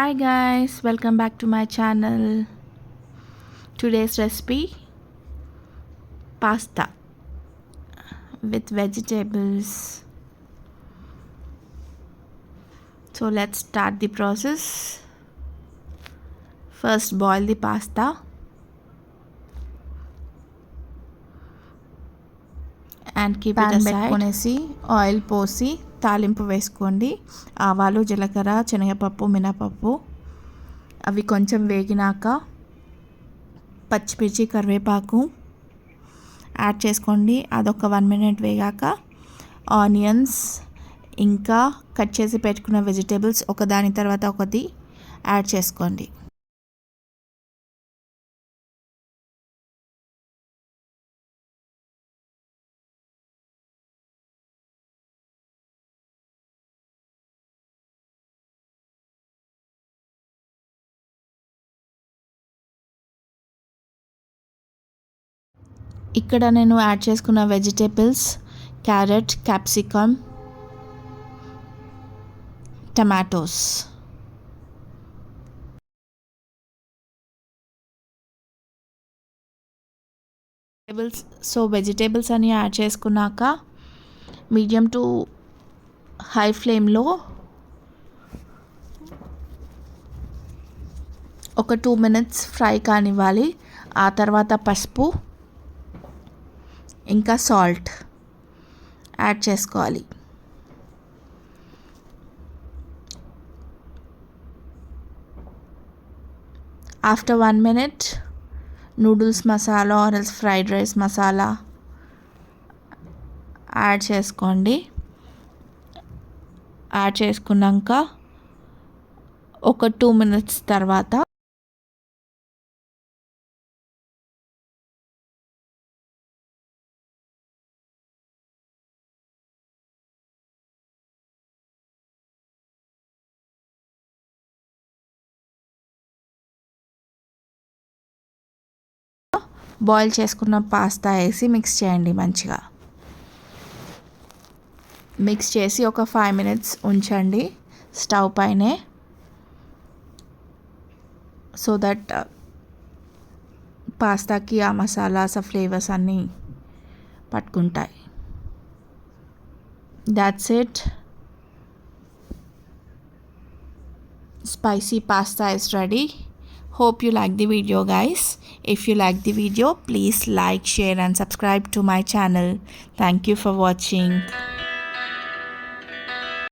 Hi guys, welcome back to my channel. Today's recipe pasta with vegetables. So let's start the process. First boil the pasta and keep it aside. పెట్టుకొనేసి oil పోసి తాలింపు వేసుకోండి. ఆవాలు, జీలకర్ర, శనగపప్పు, మినపప్పు అవి కొంచెం వేగినాక పచ్చిమిర్చి, కరివేపాకు యాడ్ చేసుకోండి. అదొక 1 minute వేగాక ఆనియన్స్ ఇంకా కట్ చేసి పెట్టుకున్న వెజిటేబుల్స్ ఒకదాని తర్వాత ఒకటి యాడ్ చేసుకోండి. ఇక్కడ నేను యాడ్ చేసుకున్న vegetables carrot, capsicum, tomatoes. Vegetables అన్ని యాడ్ చేసుకున్నాక మీడియం టు హై ఫ్లేమ్లో ఒక 2 minutes ఫ్రై కానివ్వాలి. ఆ తర్వాత పసుపు ఇంకా సాల్ట్ యాడ్ చేసుకోవాలి. After 1 minute noodles masala or else fried rice masala add చేసుకోండి. యాడ్ చేసుకున్నాక ఒక 2 minutes తర్వాత బాయిల్ చేసుకున్న పాస్తా వేసి మిక్స్ చేయండి. మంచిగా మిక్స్ చేసి ఒక 5 minutes ఉంచండి స్టవ్ పైనే, సో దట్ పాస్తాకి ఆ మసాలాస్ ఆ ఫ్లేవర్స్ అన్నీ పట్టుకుంటాయి. That's it. Spicy pasta is ready. Hope you like the video guys. If you like the video, please like, share and subscribe to my channel. Thank you for watching.